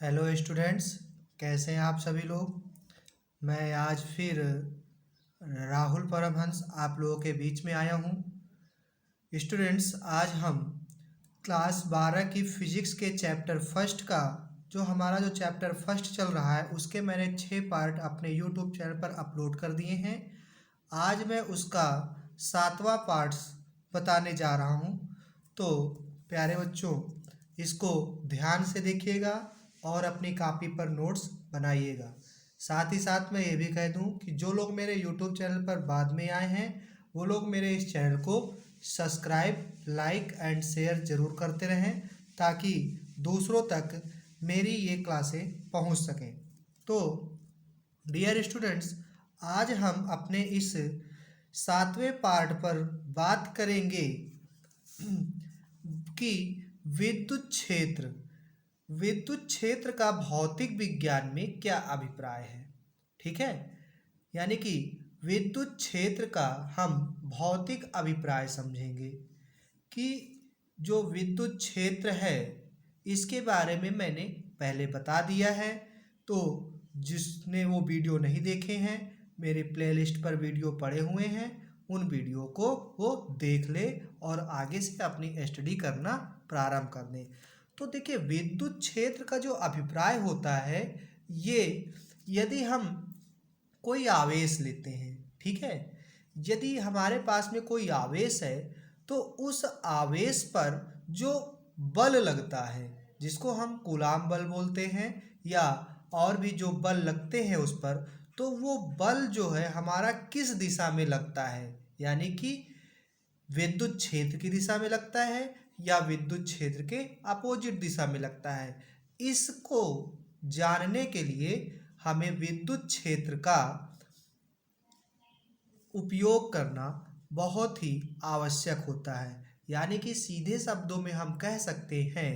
Hello students, कैसे हैं आप सभी लोग। मैं आज फिर राहुल परमहंस आप लोगों के बीच में आया हूँ। स्टूडेंट्स, आज हम क्लास 12 की फिजिक्स के चैप्टर फर्स्ट का जो चैप्टर फर्स्ट चल रहा है उसके मैंने 6 पार्ट अपने यूट्यूब चैनल पर अपलोड कर दिए हैं। आज मैं उसका 7वां पार्ट बताने जा रहा हूँ। तो प्यारे बच्चों, इसको ध्यान से देखिएगा और अपनी कॉपी पर नोट्स बनाइएगा। साथ ही साथ मैं ये भी कह दूं कि जो लोग मेरे यूट्यूब चैनल पर बाद में आए हैं वो लोग मेरे इस चैनल को सब्सक्राइब, लाइक एंड शेयर ज़रूर करते रहें ताकि दूसरों तक मेरी ये क्लासें पहुंच सकें। तो डियर स्टूडेंट्स, आज हम अपने इस 7वें पार्ट पर बात करेंगे कि विद्युत क्षेत्र का भौतिक विज्ञान में क्या अभिप्राय है। ठीक है, यानी कि विद्युत क्षेत्र का हम भौतिक अभिप्राय समझेंगे कि जो विद्युत क्षेत्र है इसके बारे में मैंने पहले बता दिया है। तो जिसने वो वीडियो नहीं देखे हैं, मेरे प्लेलिस्ट पर वीडियो पड़े हुए हैं, उन वीडियो को वो देख ले और आगे से अपनी स्टडी करना प्रारंभ कर दें। तो देखिए, विद्युत क्षेत्र का जो अभिप्राय होता है, ये यदि हम कोई आवेश लेते हैं, ठीक है, यदि हमारे पास में कोई आवेश है तो उस आवेश पर जो बल लगता है जिसको हम कूलाम बल बोलते हैं या और भी जो बल लगते हैं उस पर, तो वो बल जो है हमारा किस दिशा में लगता है, यानी कि विद्युत क्षेत्र की दिशा में लगता है या विद्युत क्षेत्र के अपोजिट दिशा में लगता है। इसको जानने के लिए हमें विद्युत क्षेत्र का उपयोग करना बहुत ही आवश्यक होता है। यानी कि सीधे शब्दों में हम कह सकते हैं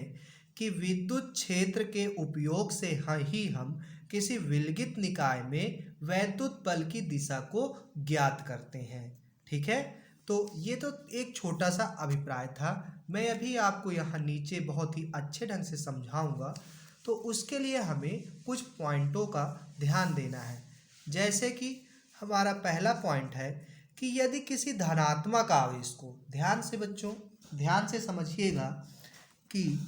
कि विद्युत क्षेत्र के उपयोग से ही हम किसी विलगित निकाय में वैद्युत बल की दिशा को ज्ञात करते हैं। ठीक है, तो ये तो एक छोटा सा अभिप्राय था। मैं अभी आपको यहाँ नीचे बहुत ही अच्छे ढंग से समझाऊंगा। तो उसके लिए हमें कुछ पॉइंटों का ध्यान देना है। जैसे कि हमारा पहला पॉइंट है कि यदि किसी धनात्मक आवेश को, ध्यान से बच्चों ध्यान से समझिएगा, कि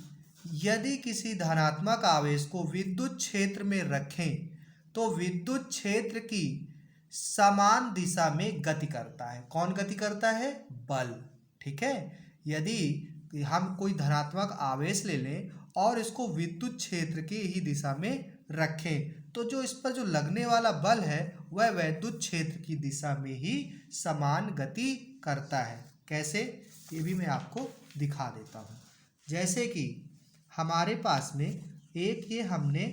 यदि किसी धनात्मक आवेश को विद्युत क्षेत्र में रखें तो विद्युत क्षेत्र की समान दिशा में गति करता है। कौन गति करता है? बल। ठीक है, यदि हम कोई धनात्मक आवेश ले लें और इसको विद्युत क्षेत्र की ही दिशा में रखें तो जो इस पर जो लगने वाला बल है वह विद्युत क्षेत्र की दिशा में ही समान गति करता है। कैसे, ये भी मैं आपको दिखा देता हूँ। जैसे कि हमारे पास में एक ये हमने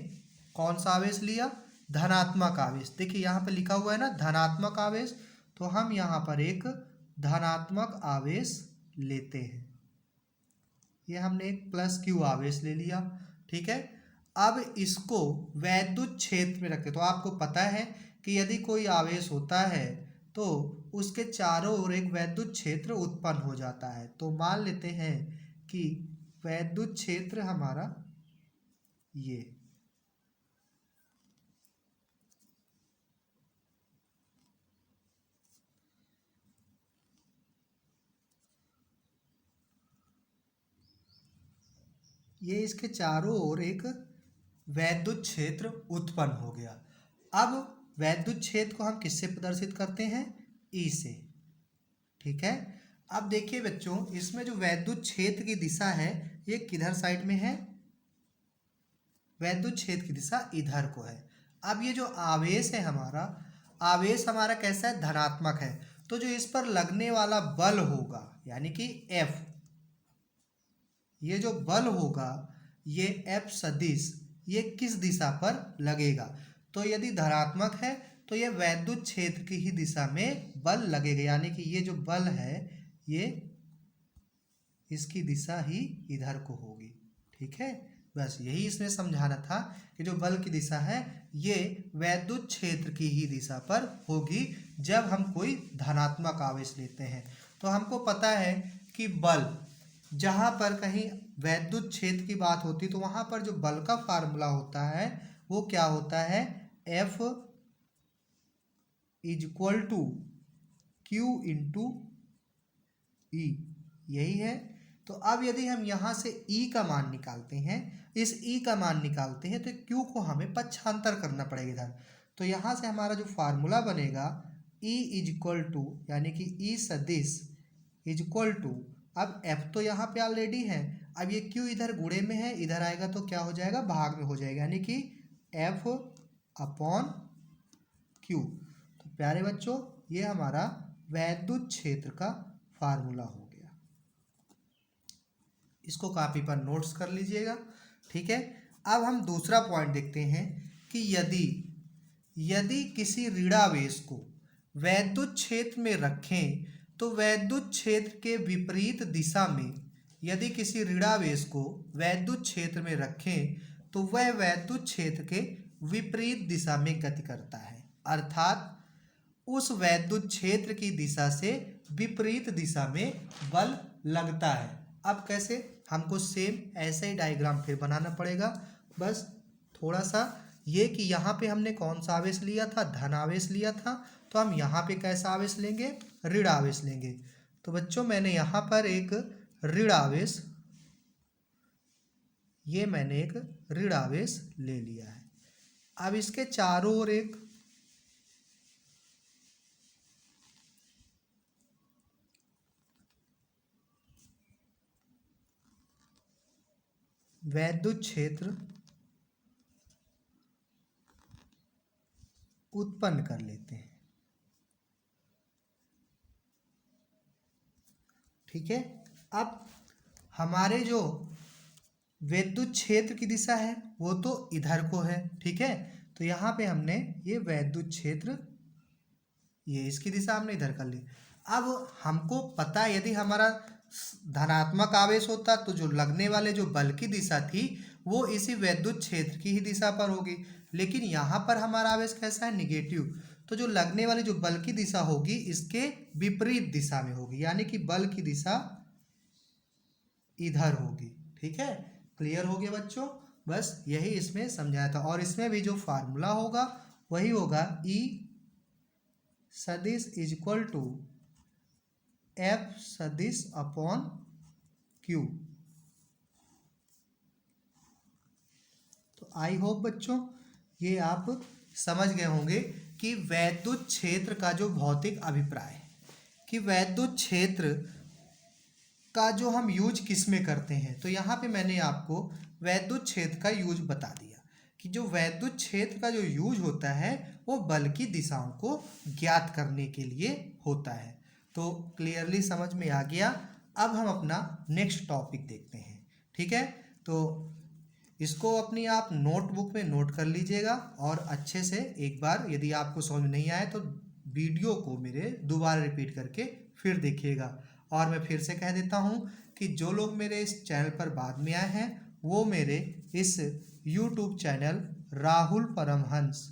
कौन सा आवेश लिया? धनात्मक आवेश। देखिए यहाँ पे लिखा हुआ है ना धनात्मक आवेश, तो हम यहाँ पर एक धनात्मक आवेश लेते हैं। ये हमने एक प्लस क्यू आवेश ले लिया। ठीक है, अब इसको वैद्युत क्षेत्र में रखें। तो आपको पता है कि यदि कोई आवेश होता है तो उसके चारों ओर एक वैद्युत क्षेत्र उत्पन्न हो जाता है। तो मान लेते हैं कि वैद्युत क्षेत्र हमारा ये इसके चारों ओर एक वैद्युत क्षेत्र उत्पन्न हो गया। अब वैद्युत क्षेत्र को हम किससे प्रदर्शित करते हैं? ई से। ठीक है, अब देखिए बच्चों, इसमें जो वैद्युत क्षेत्र की दिशा है ये किधर साइड में है? वैद्युत क्षेत्र की दिशा इधर को है। अब ये जो आवेश है आवेश हमारा कैसा है? धनात्मक है। तो जो इस पर लगने वाला बल होगा यानी कि F, ये जो बल होगा ये F सदिश ये किस दिशा पर लगेगा? तो यदि धनात्मक है तो ये वैद्युत क्षेत्र की ही दिशा में बल लगेगा, यानी कि ये जो बल है ये इसकी दिशा ही इधर को होगी। ठीक है, बस यही इसमें समझाना था कि जो बल की दिशा है ये वैद्युत क्षेत्र की ही दिशा पर होगी जब हम कोई धनात्मक आवेश लेते हैं। तो हमको पता है कि बल जहाँ पर कहीं वैद्युत क्षेत्र की बात होती है तो वहाँ पर जो बल का फार्मूला होता है वो क्या होता है, F is equal to Q into E, यही है। तो अब यदि हम यहाँ से E का मान निकालते हैं, इस E का मान निकालते हैं तो Q को हमें पक्षांतर करना पड़ेगा इधर। तो यहाँ से हमारा जो फार्मूला बनेगा E इज इक्वल टू, यानी कि E सदिश इज इक्वल टू, अब F तो यहाँ पे ऑलरेडी है, अब ये Q इधर गुणे में है, इधर आएगा तो क्या हो जाएगा, भाग में हो जाएगा, यानी कि F अपॉन Q। तो प्यारे बच्चों ये हमारा वैद्युत क्षेत्र का फार्मूला हो गया। इसको कॉपी पर नोट्स कर लीजिएगा, ठीक है। अब हम दूसरा पॉइंट देखते हैं कि यदि किसी ऋणावेश को वैद्युत क्षेत्र में रखें तो वैद्युत क्षेत्र के विपरीत दिशा में, यदि किसी ऋणावेश को वैद्युत क्षेत्र में रखें तो वह वैद्युत क्षेत्र के विपरीत दिशा में गति करता है, अर्थात उस वैद्युत क्षेत्र की दिशा से विपरीत दिशा में बल लगता है। अब कैसे, हमको सेम ऐसे ही डायग्राम फिर बनाना पड़ेगा, बस थोड़ा सा ये कि यहाँ पे हमने कौन सा आवेश लिया था, धन आवेश लिया था, तो हम यहाँ पे कैसा आवेश लेंगे, ऋण आवेश लेंगे। तो बच्चों मैंने यहाँ पर एक ऋण आवेश, ये मैंने एक ऋण आवेश ले लिया है। अब इसके चारों ओर एक वैद्युत क्षेत्र उत्पन्न कर लेते हैं, ठीक है। अब हमारे जो वैद्युत क्षेत्र की दिशा है वो तो इधर को है, ठीक है। तो यहाँ पे हमने ये वैद्युत क्षेत्र, ये इसकी दिशा हमने इधर कर ली। अब हमको पता है यदि हमारा धनात्मक आवेश होता तो जो लगने वाले जो बल की दिशा थी वो इसी वैद्युत क्षेत्र की ही दिशा पर होगी, लेकिन यहाँ पर हमारा आवेश कैसा है, निगेटिव, तो जो लगने वाली जो बल की दिशा होगी इसके विपरीत दिशा में होगी, यानी कि बल की दिशा इधर होगी, ठीक है। क्लियर हो गया बच्चों, बस यही इसमें समझाया था। और इसमें भी जो फार्मूला होगा वही होगा E सदिश इज इक्वल टू F सदिश अपॉन Q। तो आई होप बच्चों ये आप समझ गए होंगे कि वैद्युत क्षेत्र का जो भौतिक अभिप्राय है, कि वैद्युत क्षेत्र का जो हम यूज किस में करते हैं। तो यहाँ पे मैंने आपको वैद्युत क्षेत्र का यूज बता दिया कि जो वैद्युत क्षेत्र का जो यूज होता है वो बल की दिशाओं को ज्ञात करने के लिए होता है। तो क्लियरली समझ में आ गया। अब हम अपना नेक्स्ट टॉपिक देखते हैं, ठीक है। तो इसको अपनी आप नोटबुक में नोट कर लीजिएगा और अच्छे से एक बार यदि आपको समझ में नहीं आए तो वीडियो को मेरे दोबारा रिपीट करके फिर देखिएगा। और मैं फिर से कह देता हूँ कि जो लोग मेरे इस चैनल पर बाद में आए हैं वो मेरे इस YouTube चैनल राहुल परमहंस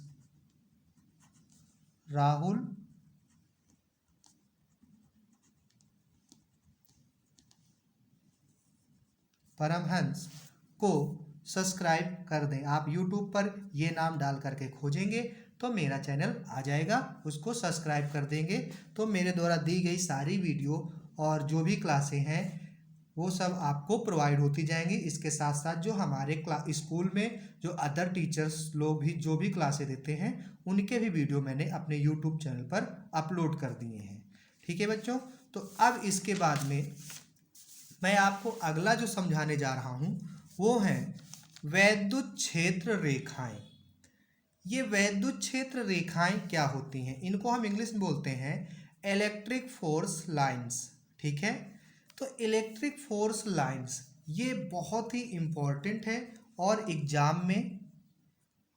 को सब्सक्राइब कर दें। आप YouTube पर ये नाम डाल करके खोजेंगे तो मेरा चैनल आ जाएगा, उसको सब्सक्राइब कर देंगे तो मेरे द्वारा दी गई सारी वीडियो और जो भी क्लासें हैं वो सब आपको प्रोवाइड होती जाएंगी। इसके साथ साथ जो हमारे स्कूल में जो अदर टीचर्स लोग भी जो भी क्लासें देते हैं उनके भी वीडियो मैंने अपने YouTube चैनल पर अपलोड कर दिए हैं, ठीक है बच्चों। तो अब इसके बाद में मैं आपको अगला जो समझाने जा रहा हूँ वो है वैद्युत क्षेत्र रेखाएं। ये वैद्युत क्षेत्र रेखाएं क्या होती हैं, इनको हम इंग्लिश में बोलते हैं इलेक्ट्रिक फोर्स लाइंस, ठीक है। तो इलेक्ट्रिक फोर्स लाइंस ये बहुत ही इम्पोर्टेंट है और एग्जाम में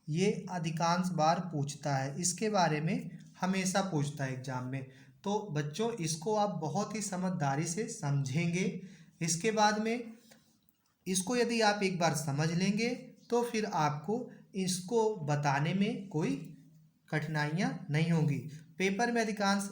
ये अधिकांश बार पूछता है, इसके बारे में हमेशा पूछता है एग्जाम में। तो बच्चों इसको आप बहुत ही समझदारी से समझेंगे। इसके बाद में इसको यदि आप एक बार समझ लेंगे तो फिर आपको इसको बताने में कोई कठिनाइयाँ नहीं होंगी। पेपर में अधिकांश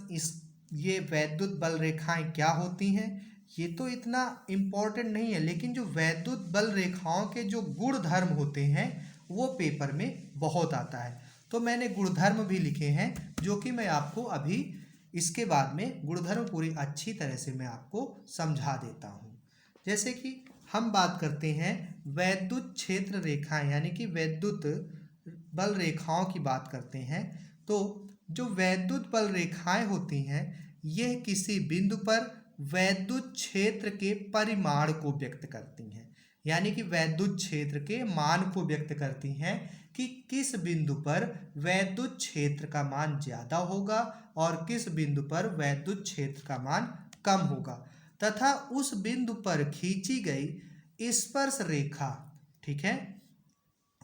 ये वैद्युत बल रेखाएं क्या होती हैं ये तो इतना इम्पोर्टेंट नहीं है, लेकिन जो वैद्युत बल रेखाओं के जो गुणधर्म होते हैं वो पेपर में बहुत आता है। तो मैंने गुणधर्म भी लिखे हैं, जो कि मैं आपको अभी इसके बाद में गुणधर्म पूरी अच्छी तरह से मैं आपको समझा देता हूँ। जैसे कि हम बात करते हैं वैद्युत क्षेत्र रेखाएं, यानी कि वैद्युत बल रेखाओं की बात करते हैं। तो जो वैद्युत बल रेखाएं होती हैं, यह किसी बिंदु पर वैद्युत क्षेत्र के परिमाण को व्यक्त करती हैं, यानी कि वैद्युत क्षेत्र के मान को व्यक्त करती हैं कि किस बिंदु पर वैद्युत क्षेत्र का मान ज़्यादा होगा और किस बिंदु पर वैद्युत क्षेत्र का मान कम होगा, तथा उस बिंदु पर खींची गई स्पर्श रेखा, ठीक है,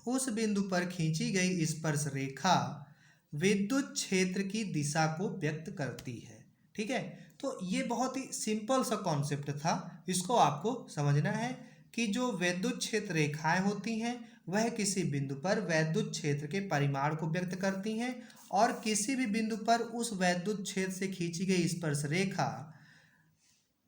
उस बिंदु पर खींची गई स्पर्श रेखा विद्युत क्षेत्र की दिशा को व्यक्त करती है। ठीक है, तो ये बहुत ही सिंपल सा कॉन्सेप्ट था। इसको आपको समझना है कि जो वैद्युत क्षेत्र रेखाएं होती हैं वह किसी बिंदु पर वैद्युत क्षेत्र के परिमाण को व्यक्त करती हैं और किसी भी बिंदु पर उस वैद्युत क्षेत्र से खींची गई स्पर्श रेखा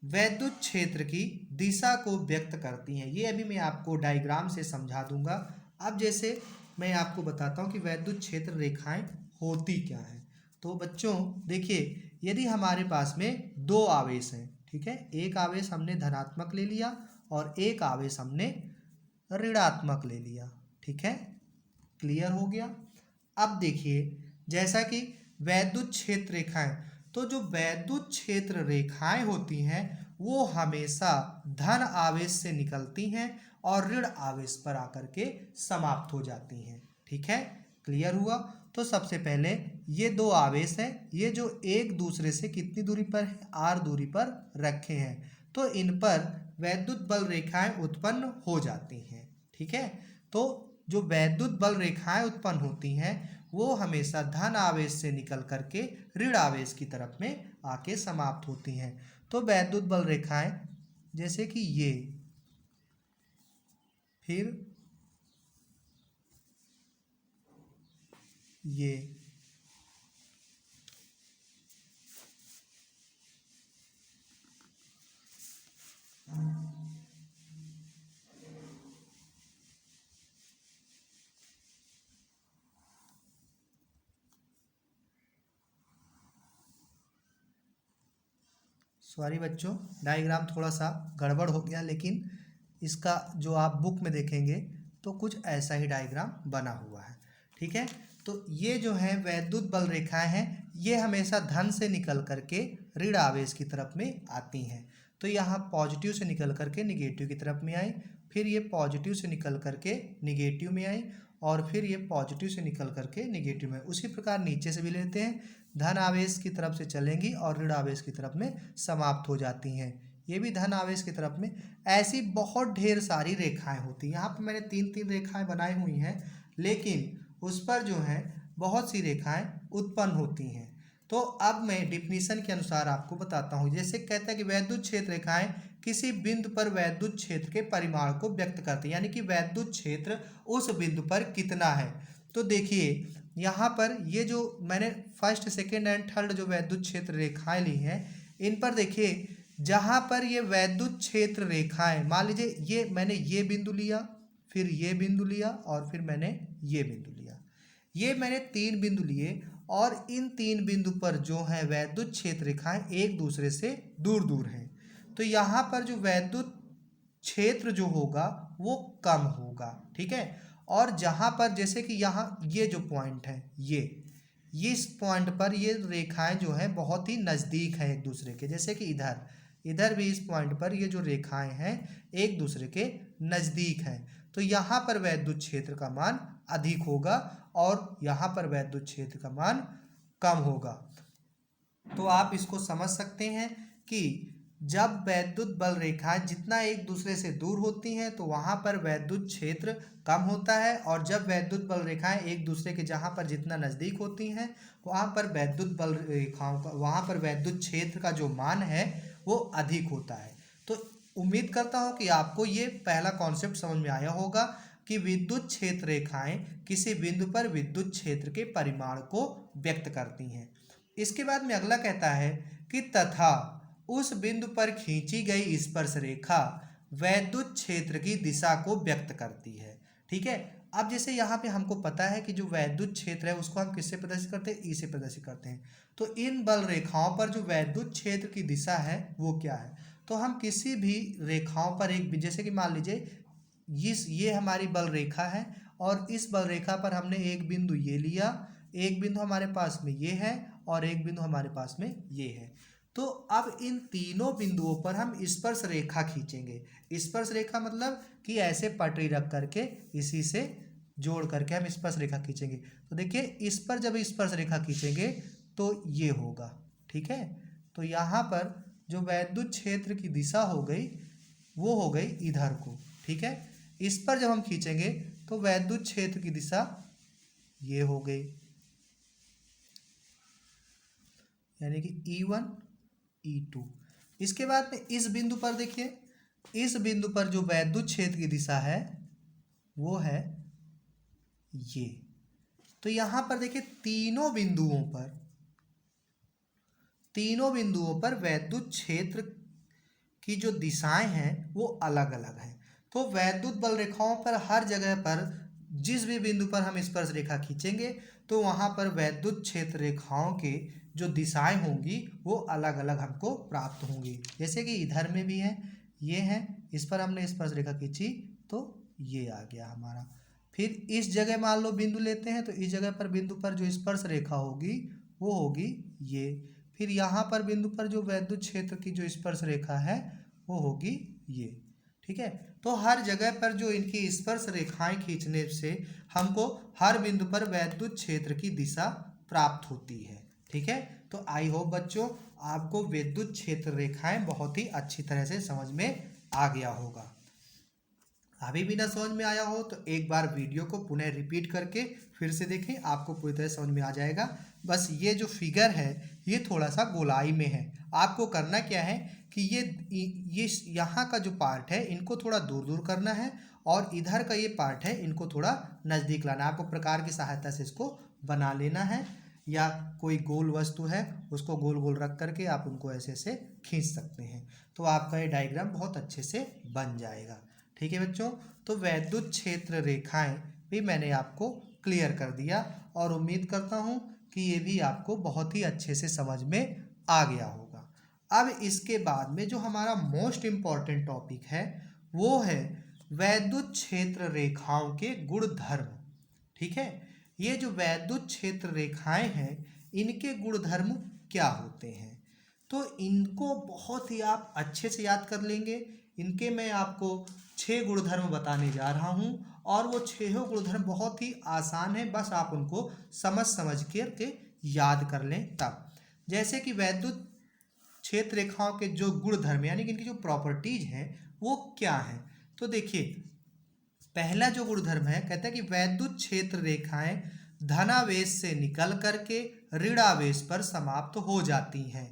वैद्युत क्षेत्र की दिशा को व्यक्त करती हैं। ये अभी मैं आपको डायग्राम से समझा दूंगा। अब जैसे मैं आपको बताता हूँ कि वैद्युत क्षेत्र रेखाएं होती क्या हैं। तो बच्चों देखिए, यदि हमारे पास में दो आवेश हैं, ठीक है, एक आवेश हमने धनात्मक ले लिया और एक आवेश हमने ऋणात्मक ले लिया, ठीक है, क्लियर हो गया। अब देखिए, जैसा कि वैद्युत क्षेत्र रेखाएं, तो जो वैद्युत क्षेत्र रेखाएं होती हैं वो हमेशा धन आवेश से निकलती हैं और ऋण आवेश पर आकर के समाप्त हो जाती हैं। ठीक है, क्लियर हुआ। तो सबसे पहले ये दो आवेश हैं, ये जो एक दूसरे से कितनी दूरी पर है, r दूरी पर रखे हैं, तो इन पर वैद्युत बल रेखाएं उत्पन्न हो जाती हैं। ठीक है, तो जो वैद्युत बल रेखाएं उत्पन्न होती हैं वो हमेशा धन आवेश से निकल करके ऋण आवेश की तरफ में आके समाप्त होती हैं। तो वैद्युत बल रेखाएं जैसे कि ये, फिर ये, सॉरी बच्चों, डायग्राम थोड़ा सा गड़बड़ हो गया, लेकिन इसका जो आप बुक में देखेंगे तो कुछ ऐसा ही डायग्राम बना हुआ है। ठीक है, तो ये जो है वैद्युत बल रेखाएं हैं, ये हमेशा धन से निकल करके ऋण आवेश की तरफ में आती हैं। तो यहाँ पॉजिटिव से निकल करके निगेटिव की तरफ में आई, फिर ये पॉजिटिव से निकल करके निगेटिव में आई और फिर ये पॉजिटिव से निकल करके निगेटिव में। उसी प्रकार नीचे से भी लेते हैं, धन आवेश की तरफ से चलेंगी और ऋण आवेश की तरफ में समाप्त हो जाती हैं। ये भी धन आवेश की तरफ में। ऐसी बहुत ढेर सारी रेखाएं होती हैं। यहाँ पर मैंने तीन तीन रेखाएं बनाई हुई हैं, लेकिन उस पर जो है बहुत सी रेखाएं उत्पन्न होती हैं। तो अब मैं डिफिनीशन के अनुसार आपको बताता हूँ। जैसे कहता है कि वैद्युत क्षेत्र रेखाएं किसी बिंदु पर वैद्युत क्षेत्र के परिमाण को व्यक्त करती है, यानी कि वैद्युत क्षेत्र उस बिंदु पर कितना है। तो देखिए यहाँ पर ये जो मैंने फर्स्ट सेकेंड एंड थर्ड जो वैद्युत क्षेत्र रेखाएं ली हैं, इन पर देखिए जहाँ पर ये वैद्युत क्षेत्र रेखाएं, मान लीजिए ये मैंने ये बिंदु लिया, फिर ये बिंदु लिया और फिर मैंने ये बिंदु लिया, ये मैंने तीन बिंदु लिए और इन तीन बिंदु पर जो है वैद्युत क्षेत्र रेखाएं एक दूसरे से दूर दूर हैं। तो यहाँ पर जो वैद्युत क्षेत्र जो होगा वो कम होगा। ठीक है, और जहाँ पर जैसे कि यहाँ ये जो पॉइंट है, ये इस पॉइंट पर ये रेखाएं जो है बहुत ही नज़दीक है एक दूसरे के, जैसे कि इधर इधर भी इस पॉइंट पर ये जो रेखाएं हैं एक दूसरे के नज़दीक हैं। तो यहाँ पर वैद्युत क्षेत्र का मान अधिक होगा और यहाँ पर वैद्युत क्षेत्र का मान कम होगा। तो आप इसको समझ सकते हैं कि जब वैद्युत बल रेखाएं जितना एक दूसरे से दूर होती हैं तो वहाँ पर वैद्युत क्षेत्र कम होता है, और जब वैद्युत बल रेखाएं एक दूसरे के जहाँ पर जितना नज़दीक होती हैं वहाँ पर वैद्युत बल रेखाओं का, वहाँ पर वैद्युत क्षेत्र का जो मान है वो अधिक होता है। तो उम्मीद करता हूँ कि आपको ये पहला कॉन्सेप्ट समझ में आया होगा कि विद्युत क्षेत्र रेखाएं किसी बिंदु पर विद्युत क्षेत्र के परिमाण को व्यक्त करती हैं। इसके बाद में अगला कहता है कि तथा उस बिंदु पर खींची गई स्पर्श रेखा वैद्युत क्षेत्र की दिशा को व्यक्त करती है। ठीक है, अब जैसे यहाँ पे हमको पता है कि जो वैद्युत क्षेत्र है उसको हम किससे प्रदर्शित करते हैं, ई से प्रदर्शित करते हैं। तो इन बल रेखाओं पर जो वैद्युत क्षेत्र की दिशा है वो क्या है, तो हम किसी भी रेखाओं पर एक, जैसे कि मान लीजिए ये हमारी बल रेखा है और इस बल रेखा पर हमने एक बिंदु ये लिया, एक बिंदु हमारे पास में ये है और एक बिंदु हमारे पास में ये है। तो अब इन तीनों बिंदुओं पर हम स्पर्श रेखा खींचेंगे। स्पर्श रेखा मतलब कि ऐसे पटरी रख करके इसी से जोड़ करके हम स्पर्श रेखा खींचेंगे। तो देखिए इस पर जब स्पर्श रेखा खींचेंगे तो ये होगा। ठीक है, तो यहाँ पर जो वैद्युत क्षेत्र की दिशा हो गई वो हो गई इधर को। ठीक है, इस पर जब हम खींचेंगे तो वैद्युत क्षेत्र की दिशा ये हो गई, यानी कि E1 E2। इसके बाद में इस बिंदु पर देखिए, इस बिंदु पर जो वैद्युत क्षेत्र की दिशा है वो है ये। तो यहां पर देखिए तीनों बिंदुओं पर वैद्युत क्षेत्र की जो दिशाएं हैं वो अलग अलग हैं। तो वैद्युत बल रेखाओं पर हर जगह पर जिस भी बिंदु पर हम स्पर्श रेखा खींचेंगे तो वहां पर वैद्युत क्षेत्र रेखाओं के जो दिशाएं होंगी वो अलग अलग हमको प्राप्त होंगी। जैसे कि इधर में भी है, ये है, इस पर हमने स्पर्श रेखा खींची तो ये आ गया हमारा। फिर इस जगह मान लो बिंदु लेते हैं तो इस जगह पर बिंदु पर जो स्पर्श रेखा होगी वो होगी ये। फिर यहाँ पर बिंदु पर जो वैद्युत क्षेत्र की जो स्पर्श रेखा है वो होगी ये। ठीक है, तो हर जगह पर जो इनकी स्पर्श रेखाएं खींचने से हमको हर बिंदु पर वैद्युत क्षेत्र की दिशा प्राप्त होती है। ठीक है, तो आई होप बच्चों आपको विद्युत क्षेत्र रेखाएं बहुत ही अच्छी तरह से समझ में आ गया होगा। अभी भी ना समझ में आया हो तो एक बार वीडियो को पुनः रिपीट करके फिर से देखें, आपको पूरी तरह समझ में आ जाएगा। बस ये जो फिगर है ये थोड़ा सा गोलाई में है। आपको करना क्या है कि ये यहाँ का जो पार्ट है इनको थोड़ा दूर दूर करना है और इधर का ये पार्ट है इनको थोड़ा नज़दीक लाना है। आपको प्रकार की सहायता से इसको बना लेना है, या कोई गोल वस्तु है उसको गोल गोल रख करके आप उनको ऐसे ऐसे खींच सकते हैं, तो आपका ये डायग्राम बहुत अच्छे से बन जाएगा। ठीक है बच्चों, तो वैद्युत क्षेत्र रेखाएं भी मैंने आपको क्लियर कर दिया और उम्मीद करता हूं कि ये भी आपको बहुत ही अच्छे से समझ में आ गया होगा। अब इसके बाद में जो हमारा मोस्ट इम्पॉर्टेंट टॉपिक है वो है वैद्युत क्षेत्र रेखाओं के गुणधर्म। ठीक है, ये जो वैद्युत क्षेत्र रेखाएं हैं इनके गुणधर्म क्या होते हैं, तो इनको बहुत ही आप अच्छे से याद कर लेंगे। इनके मैं आपको 6 गुणधर्म बताने जा रहा हूं और वो 6 गुणधर्म बहुत ही आसान है, बस आप उनको समझ करके याद कर लें तब। जैसे कि वैद्युत क्षेत्र रेखाओं के जो गुणधर्म यानी कि इनकी जो प्रॉपर्टीज हैं वो क्या हैं, तो देखिए पहला जो गुणधर्म है कहता है कि वैद्युत क्षेत्र रेखाएं धनावेश से निकल करके ऋणावेश पर समाप्त हो जाती हैं,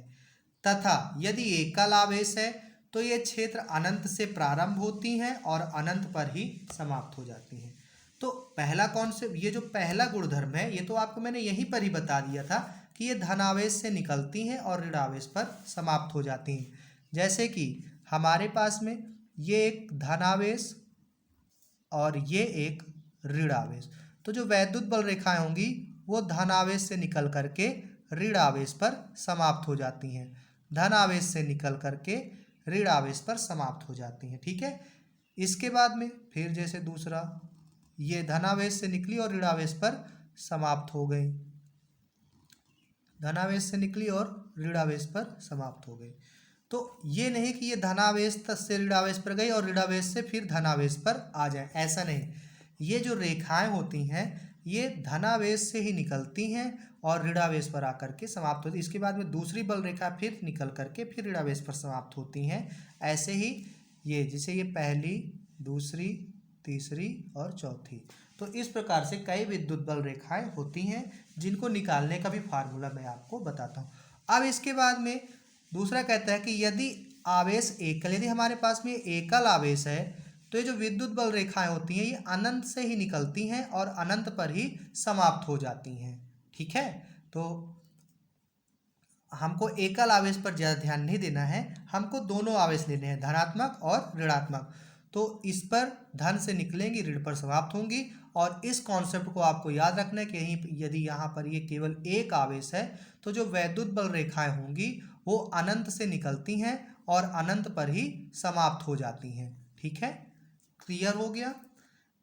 तथा यदि एकल आवेश है तो ये क्षेत्र अनंत से प्रारंभ होती हैं और अनंत पर ही समाप्त हो जाती हैं। तो पहला कौन से, ये जो पहला गुणधर्म है ये तो आपको मैंने यहीं पर ही बता दिया था कि ये धनावेश से निकलती हैं और ऋणावेश पर समाप्त हो जाती हैं। जैसे कि हमारे पास में ये एक धनावेश और ये एक ऋणावेश, तो जो वैद्युत बल रेखाएं होंगी वो धनावेश से निकल करके ऋणावेश पर समाप्त हो जाती हैं, धनावेश से निकल करके ऋणावेश पर समाप्त हो जाती हैं। ठीक है, इसके बाद में फिर जैसे दूसरा ये धनावेश से निकली और ऋणावेश पर समाप्त हो गई, धनावेश से निकली और ऋणावेश पर समाप्त हो गई। तो ये नहीं कि ये धनावेश से ऋणावेश पर गई और ऋणावेश से फिर धनावेश पर आ जाए, ऐसा नहीं। ये जो रेखाएं होती हैं ये धनावेश से ही निकलती हैं और ऋणावेश पर आकर के समाप्त होती है। इसके बाद में दूसरी बल रेखा फिर निकल करके फिर ऋणावेश पर समाप्त होती हैं। ऐसे ही ये जैसे ये पहली, दूसरी, तीसरी और चौथी, तो इस प्रकार से कई विद्युत बल रेखाएं होती हैं जिनको निकालने का भी फार्मूला मैं आपको बताता हूँ। अब इसके बाद में दूसरा कहता है कि यदि आवेश एकल, यदि हमारे पास में एकल आवेश है तो ये जो विद्युत बल रेखाएं होती हैं ये अनंत से ही निकलती हैं और अनंत पर ही समाप्त हो जाती हैं। ठीक है, तो हमको एकल आवेश पर ज़्यादा ध्यान नहीं देना है, हमको दोनों आवेश लेने हैं, धनात्मक और ऋणात्मक। तो इस पर धन से निकलेंगी, ऋण पर समाप्त होंगी। और इस कॉन्सेप्ट को आपको याद रखना है कि यहीं यदि यहाँ पर ये केवल एक आवेश है तो जो वैद्युत बल रेखाएं होंगी वो अनंत से निकलती हैं और अनंत पर ही समाप्त हो जाती हैं। ठीक है, क्लियर हो गया।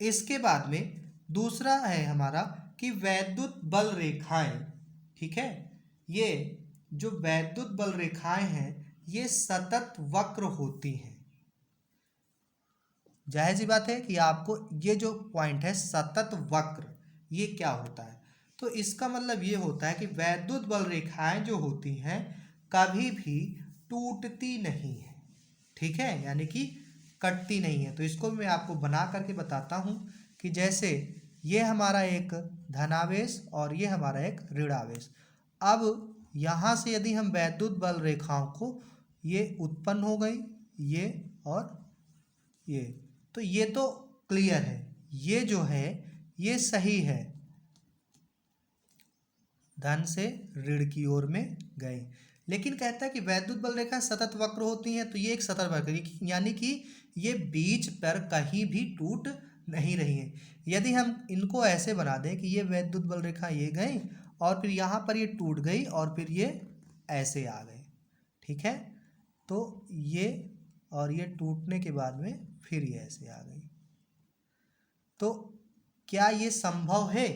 इसके बाद में दूसरा है हमारा कि वैद्युत बल रेखाएं, ठीक है, ये जो वैद्युत बल रेखाएं हैं ये सतत वक्र होती हैं। जाहिर सी बात है कि आपको ये जो पॉइंट है सतत वक्र, ये क्या होता है, तो इसका मतलब ये होता है कि वैद्युत बल रेखाएं जो होती हैं कभी भी टूटती नहीं है। ठीक है, यानी कि कटती नहीं है। तो इसको मैं आपको बना करके बताता हूँ कि जैसे ये हमारा एक धनावेश और ये हमारा एक ऋणावेश। अब यहाँ से यदि हम वैद्युत बल रेखाओं को, ये उत्पन्न हो गई, ये और ये, तो ये तो क्लियर है, ये जो है ये सही है, धन से ऋण की ओर में गए। लेकिन कहता है कि वैद्युत बल रेखा सतत वक्र होती हैं, तो ये एक सतत वक्र, यानी कि ये बीच पर कहीं भी टूट नहीं रही है। यदि हम इनको ऐसे बना दें कि ये वैद्युत बल रेखा ये गई और फिर यहाँ पर ये टूट गई और फिर ये ऐसे आ गए, ठीक है, तो ये और ये टूटने के बाद में फिर ये ऐसे आ गई, तो क्या ये संभव है?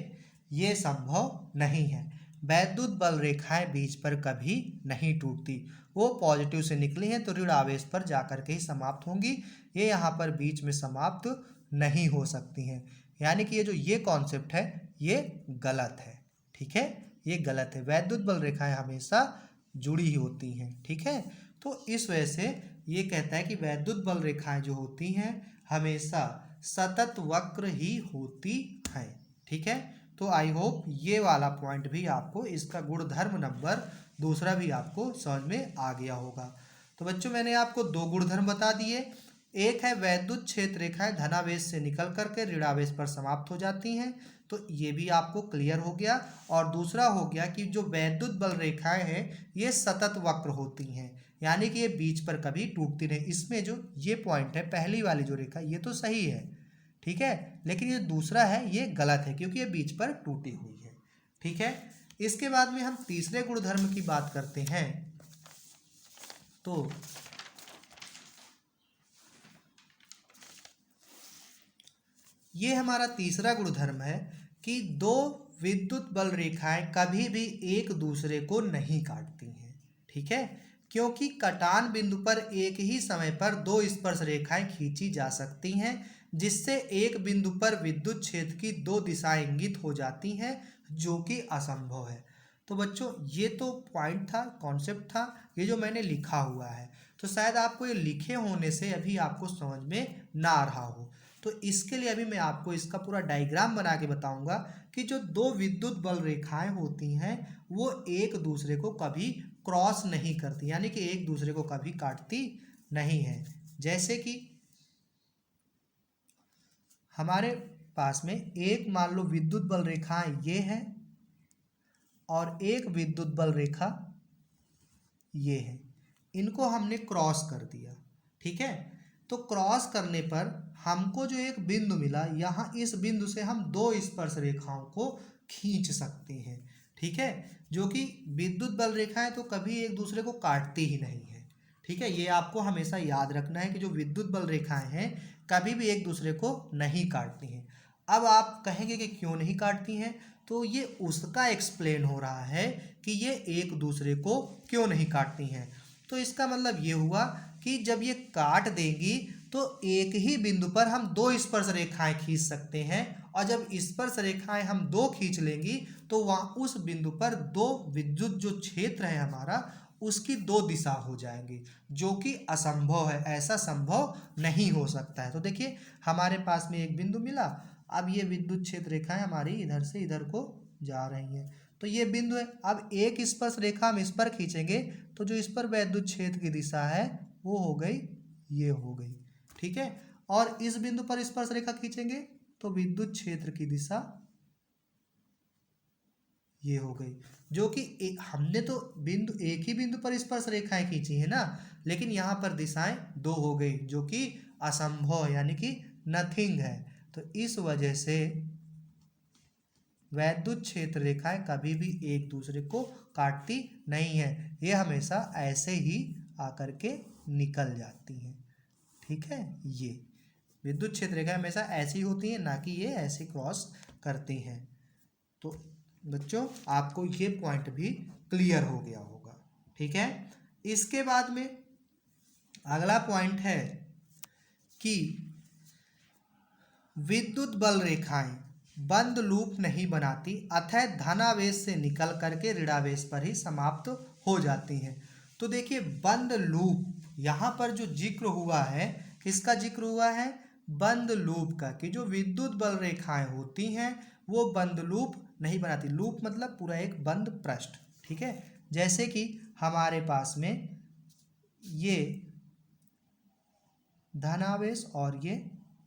ये संभव नहीं है। वैद्युत बल रेखाएं बीच पर कभी नहीं टूटती, वो पॉजिटिव से निकली हैं तो ऋण आवेश पर जाकर के ही समाप्त होंगी, ये यहाँ पर बीच में समाप्त नहीं हो सकती हैं। यानी कि ये जो ये कॉन्सेप्ट है ये गलत है। ठीक है, ये गलत है, वैद्युत बल रेखाएं हमेशा जुड़ी ही होती हैं। ठीक है, तो इस वजह से ये कहता है कि वैद्युत बल रेखाएं जो होती हैं हमेशा सतत वक्र ही होती हैं। ठीक है, तो आई होप ये वाला पॉइंट भी आपको, इसका गुणधर्म नंबर दूसरा भी आपको समझ में आ गया होगा। तो बच्चों मैंने आपको दो गुणधर्म बता दिए, एक है वैद्युत क्षेत्र रेखाएं धनावेश से निकल करके ऋणावेश पर समाप्त हो जाती हैं, तो ये भी आपको क्लियर हो गया। और दूसरा हो गया कि जो वैद्युत बल रेखाएं हैं ये सतत वक्र होती हैं, यानी कि ये बीच पर कभी टूटती नहीं। इसमें जो ये पॉइंट है पहली वाली जो रेखा ये तो सही है, ठीक है, लेकिन ये दूसरा है ये गलत है क्योंकि ये बीच पर टूटी हुई है। ठीक है, इसके बाद में हम तीसरे गुणधर्म की बात करते हैं। तो ये हमारा तीसरा गुणधर्म है कि दो विद्युत बल रेखाएं कभी भी एक दूसरे को नहीं काटती हैं। ठीक है, क्योंकि कटान बिंदु पर एक ही समय पर दो स्पर्श रेखाएं खींची जा सकती हैं, जिससे एक बिंदु पर विद्युत क्षेत्र की दो दिशाएं इंगित हो जाती हैं, जो कि असंभव है। तो बच्चों ये तो पॉइंट था, कॉन्सेप्ट था, ये जो मैंने लिखा हुआ है, तो शायद आपको ये लिखे होने से अभी आपको समझ में ना आ रहा हो। तो इसके लिए अभी मैं आपको इसका पूरा डायग्राम बना के बताऊंगा कि जो दो विद्युत बल रेखाएं होती हैं वो एक दूसरे को कभी क्रॉस नहीं करती, यानी कि एक दूसरे को कभी काटती नहीं है। जैसे कि हमारे पास में एक मान लो विद्युत बल रेखाएं ये है और एक विद्युत बल रेखा ये है, इनको हमने क्रॉस कर दिया। ठीक है, तो क्रॉस करने पर हमको जो एक बिंदु मिला, यहाँ इस बिंदु से हम दो स्पर्श रेखाओं को खींच सकते हैं। ठीक है, जो कि विद्युत बल रेखाएं तो कभी एक दूसरे को काटती ही नहीं है। ठीक है, ये आपको हमेशा याद रखना है कि जो विद्युत बल रेखाएं हैं कभी भी एक दूसरे को नहीं काटती हैं। अब आप कहेंगे कि क्यों नहीं काटती हैं, तो ये उसका एक्सप्लेन हो रहा है कि ये एक दूसरे को क्यों नहीं काटती हैं। तो इसका मतलब ये हुआ कि जब ये काट देंगी तो एक ही बिंदु पर हम दो स्पर्श रेखाएं खींच सकते हैं, और जब स्पर्श रेखाएं हम दो खींच लेंगी तो वहाँ उस बिंदु पर दो विद्युत जो क्षेत्र है हमारा उसकी दो दिशा हो जाएंगी, जो कि असंभव है, ऐसा संभव नहीं हो सकता है। तो देखिए हमारे पास में एक बिंदु मिला, अब ये विद्युत क्षेत्र रेखाएं हमारी इधर से इधर को जा रही हैं, तो ये बिंदु है। अब एक स्पर्श रेखा हम इस पर खींचेंगे तो जो इस पर वैद्युत क्षेत्र की दिशा है वो हो गई, ये हो गई। ठीक है, और इस बिंदु पर स्पर्श रेखा खींचेंगे तो विद्युत क्षेत्र की दिशा ये हो गई, जो कि हमने तो बिंदु एक ही बिंदु पर स्पर्श रेखाएं खींची है ना, लेकिन यहाँ पर दिशाएं दो हो गई, जो कि असंभव यानी कि नथिंग है। तो इस वजह से वैद्युत क्षेत्र रेखाएं कभी भी एक दूसरे को काटती नहीं है, ये हमेशा ऐसे ही आकर के निकल जाती हैं। ठीक है, ये विद्युत क्षेत्र रेखाएं हमेशा ऐसी होती हैं, ना कि ये ऐसे क्रॉस करती हैं। तो बच्चों आपको ये पॉइंट भी क्लियर हो गया होगा। ठीक है, इसके बाद में अगला पॉइंट है कि विद्युत बल रेखाएं बंद लूप नहीं बनाती, अतः धनावेश से निकल करके ऋणावेश पर ही समाप्त हो जाती हैं। तो देखिए बंद लूप यहाँ पर जो जिक्र हुआ है, किसका जिक्र हुआ है? बंद लूप का, कि जो विद्युत बल रेखाएं होती हैं वो बंद लूप नहीं बनाती। लूप मतलब पूरा एक बंद पृष्ठ। ठीक है, जैसे कि हमारे पास में ये धनावेश और ये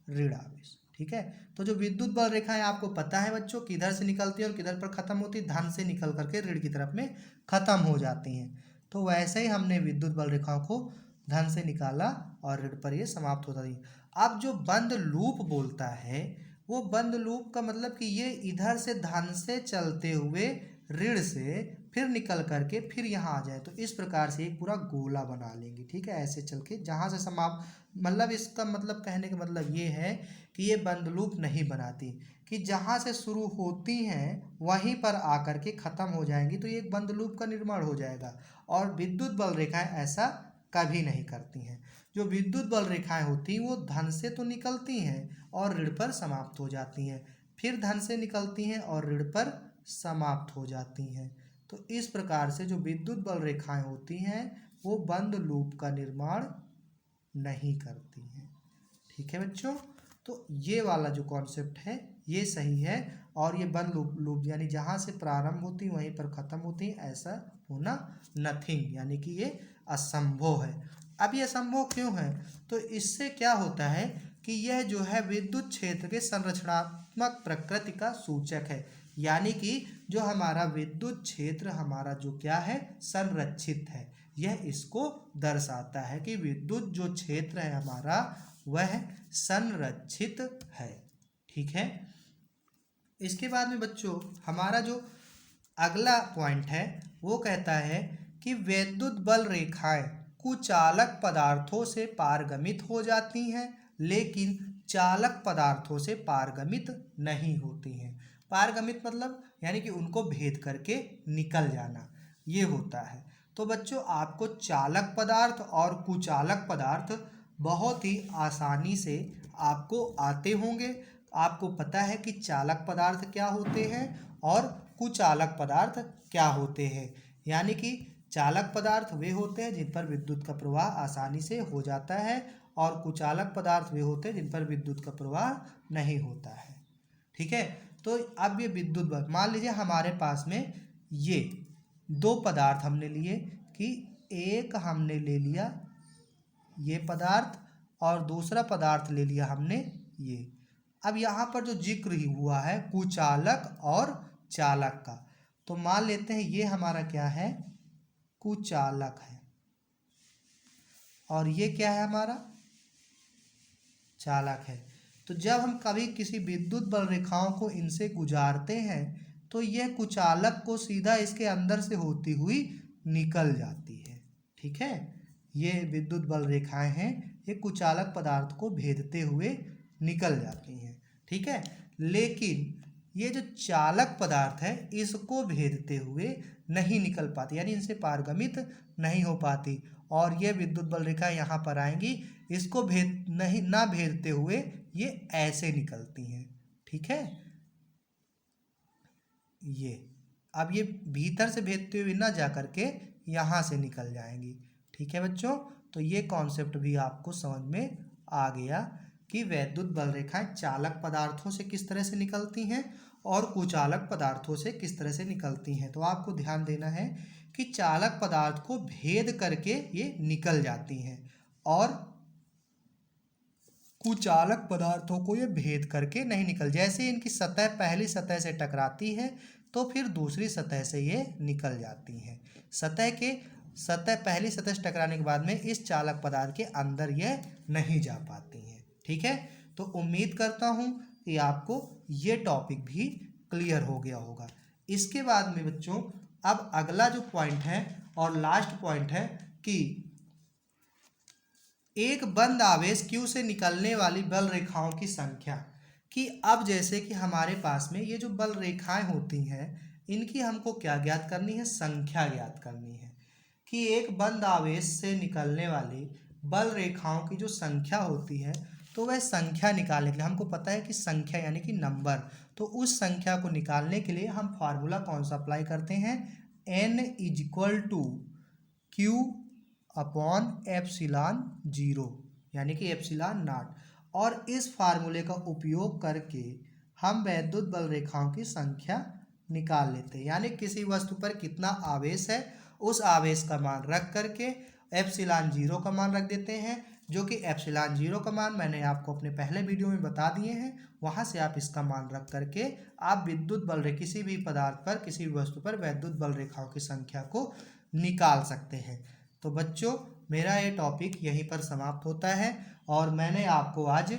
ऋणावेश। ठीक है, तो जो विद्युत बल रेखाएं आपको पता है बच्चों किधर से निकलती है और किधर पर खत्म होती है, धन से निकल करके ऋण की तरफ में खत्म हो जाती हैं। तो वैसे ही हमने विद्युत बल रेखाओं को धन से निकाला और ऋण पर ये समाप्त होता है। अब जो बंद लूप बोलता है, वो बंद लूप का मतलब कि ये इधर से धन से चलते हुए ऋण से फिर निकल करके फिर यहाँ आ जाए, तो इस प्रकार से एक पूरा गोला बना लेंगे। ठीक है, ऐसे चल के जहाँ से समाप्त, मतलब इसका मतलब कहने का मतलब ये है कि ये बंद लूप नहीं बनाती, कि जहाँ से शुरू होती हैं वहीं पर आकर के ख़त्म हो जाएंगी, तो ये एक बंद लूप का निर्माण हो जाएगा। और विद्युत बल रेखाएं ऐसा कभी नहीं करती हैं। जो विद्युत बल रेखाएं होती हैं वो धन से तो निकलती हैं और ऋण पर समाप्त हो जाती हैं, फिर धन से निकलती हैं और ऋण पर समाप्त हो जाती हैं। तो इस प्रकार से जो विद्युत बल रेखाएं होती हैं वो बंद लूप का निर्माण नहीं करती हैं। ठीक है बच्चों, तो ये वाला जो कॉन्सेप्ट है ये सही है। और ये बंद लूप यानी जहाँ से प्रारंभ होती वहीं पर ख़त्म होती, ऐसा होना नथिंग, यानी कि ये असंभव है। अब ये असंभव क्यों है? तो इससे क्या होता है कि यह जो है विद्युत क्षेत्र के संरचनात्मक प्रकृति का सूचक है, यानी कि जो हमारा विद्युत क्षेत्र हमारा जो क्या है, संरक्षित है। यह इसको दर्शाता है कि विद्युत जो क्षेत्र है हमारा वह संरक्षित है। ठीक है, इसके बाद में बच्चों हमारा जो अगला पॉइंट है वो कहता है कि वैद्युत बल रेखाएं कुचालक पदार्थों से पारगमित हो जाती हैं, लेकिन चालक पदार्थों से पारगमित नहीं होती हैं। पारगमित मतलब यानी कि उनको भेद करके निकल जाना, ये होता है। तो बच्चों आपको चालक पदार्थ और कुचालक पदार्थ बहुत ही आसानी से आपको आते होंगे। आपको पता है कि चालक पदार्थ क्या होते हैं और कुचालक पदार्थ क्या होते हैं। यानी कि चालक पदार्थ वे होते हैं जिन पर विद्युत का प्रवाह आसानी से हो जाता है, और कुचालक पदार्थ वे होते हैं जिन पर विद्युत का प्रवाह नहीं होता है। ठीक है, तो अब ये विद्युत बल, मान लीजिए हमारे पास में ये दो पदार्थ हमने लिए, कि एक हमने ले लिया ये पदार्थ और दूसरा पदार्थ ले लिया हमने ये। अब यहाँ पर जो जिक्र ही हुआ है कुचालक और चालक का, तो मान लेते हैं ये हमारा क्या है, कुचालक है, और ये क्या है हमारा, चालक है। तो जब हम कभी किसी विद्युत बल रेखाओं को इनसे गुजारते हैं तो यह कुचालक को सीधा इसके अंदर से होती हुई निकल जाती है। ठीक है, ये विद्युत बल रेखाएं हैं, ये कुचालक पदार्थ को भेदते हुए निकल जाती हैं। ठीक है, लेकिन ये जो चालक पदार्थ है इसको भेदते हुए नहीं निकल पाती, यानी इनसे पारगमित नहीं हो पाती, और ये विद्युत बल रेखा यहाँ पर आएंगी, इसको भेद नहीं ना भेदते हुए ये ऐसे निकलती हैं। ठीक है, ये अब ये भीतर से भेदते हुए ना जा करके यहाँ से निकल जाएंगी। ठीक है बच्चों, तो ये कॉन्सेप्ट भी आपको समझ में आ गया कि वैद्युत बल रेखाएं चालक पदार्थों से किस तरह से निकलती हैं और कुचालक पदार्थों से किस तरह से निकलती हैं। तो आपको ध्यान देना है कि चालक पदार्थ को भेद करके ये निकल जाती हैं और कुचालक पदार्थों को ये भेद करके नहीं निकल, जैसे इनकी सतह पहली सतह से टकराती है तो फिर दूसरी सतह से ये निकल जाती हैं। पहली सतह से टकराने के बाद में इस चालक पदार्थ के अंदर ये नहीं जा पाती हैं। ठीक है, तो उम्मीद करता हूँ कि आपको ये टॉपिक भी क्लियर हो गया होगा। इसके बाद में बच्चों अब अगला जो पॉइंट है और लास्ट पॉइंट है कि एक बंद आवेश Q से निकलने वाली बल रेखाओं की संख्या। कि अब जैसे कि हमारे पास में ये जो बल रेखाएं होती हैं इनकी हमको क्या ज्ञात करनी है, संख्या ज्ञात करनी है। कि एक बंद आवेश से निकलने वाली बल रेखाओं की जो संख्या होती है तो वह संख्या निकालने के लिए हमको पता है कि संख्या यानी कि नंबर, तो उस संख्या को निकालने के लिए हम फार्मूला कौन सा अप्लाई करते हैं, n equal to q upon epsilon zero यानी कि एप्सिलॉन नॉट। और इस फार्मूले का उपयोग करके हम वैद्युत बल रेखाओं की संख्या निकाल लेते हैं। यानी किसी वस्तु पर कितना आवेश है उस आवेश का मान रख करके एप्सिलॉन जीरो का मान रख देते हैं, जो कि एप्सिलॉन जीरो का मान मैंने आपको अपने पहले वीडियो में बता दिए हैं। वहां से आप इसका मान रख करके आप विद्युत बल रे किसी भी पदार्थ पर किसी भी वस्तु पर वैद्युत बल रेखाओं की संख्या को निकाल सकते हैं। तो बच्चों मेरा ये टॉपिक यहीं पर समाप्त होता है और मैंने आपको आज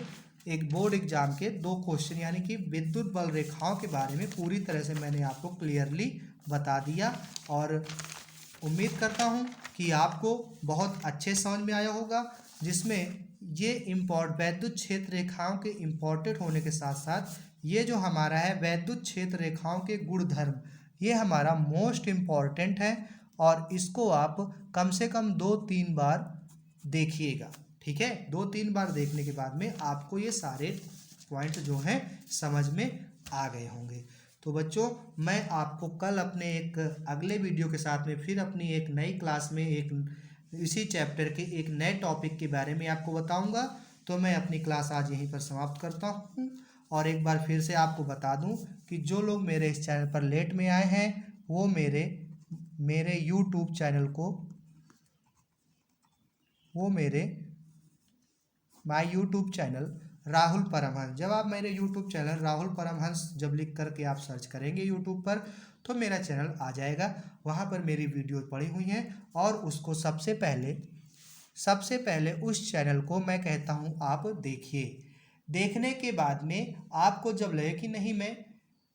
एक बोर्ड एग्जाम के 2 क्वेश्चन यानी कि विद्युत बल रेखाओं के बारे में पूरी तरह से मैंने आपको क्लियरली बता दिया और उम्मीद करता हूँ कि आपको बहुत अच्छे समझ में आया होगा, जिसमें ये वैद्युत क्षेत्र रेखाओं के इम्पोर्टेंट होने के साथ साथ ये जो हमारा है वैद्युत क्षेत्र रेखाओं के गुणधर्म, ये हमारा मोस्ट इम्पॉर्टेंट है और इसको आप कम से कम 2-3 बार देखिएगा। ठीक है, 2-3 बार देखने के बाद में आपको ये सारे पॉइंट जो हैं समझ में आ गए होंगे। तो बच्चों मैं आपको कल अपने एक अगले वीडियो के साथ में फिर अपनी एक नई क्लास में एक इसी चैप्टर के एक नए टॉपिक के बारे में आपको बताऊंगा। तो मैं अपनी क्लास आज यहीं पर समाप्त करता हूं और एक बार फिर से आपको बता दूं कि जो लोग मेरे इस चैनल पर लेट में आए हैं वो मेरे यूट्यूब चैनल को my YouTube channel Rahul Paramhans, जब आप मेरे यूट्यूब चैनल राहुल परमहंस जब लिख करके आप सर्च करेंगे यूट्यूब पर तो मेरा चैनल आ जाएगा। वहाँ पर मेरी वीडियो पड़ी हुई हैं और उसको सबसे पहले उस चैनल को मैं कहता हूँ आप देखिए। देखने के बाद में आपको जब लगे कि नहीं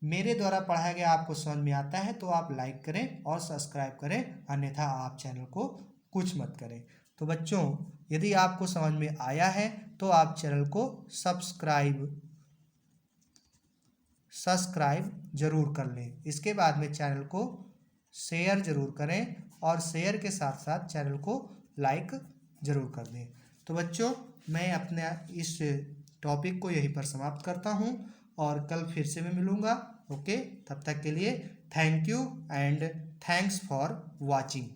मेरे द्वारा पढ़ाया गया आपको समझ में आता है तो आप लाइक करें और सब्सक्राइब करें, अन्यथा आप चैनल को कुछ मत करें। तो बच्चों यदि आपको समझ में आया है तो आप चैनल को सब्सक्राइब जरूर कर लें। इसके बाद में चैनल को शेयर जरूर करें और शेयर के साथ साथ चैनल को लाइक जरूर कर दें। तो बच्चों मैं अपने इस टॉपिक को यहीं पर समाप्त करता हूं और कल फिर से मैं मिलूंगा। ओके, तब तक के लिए thank you and thanks for watching.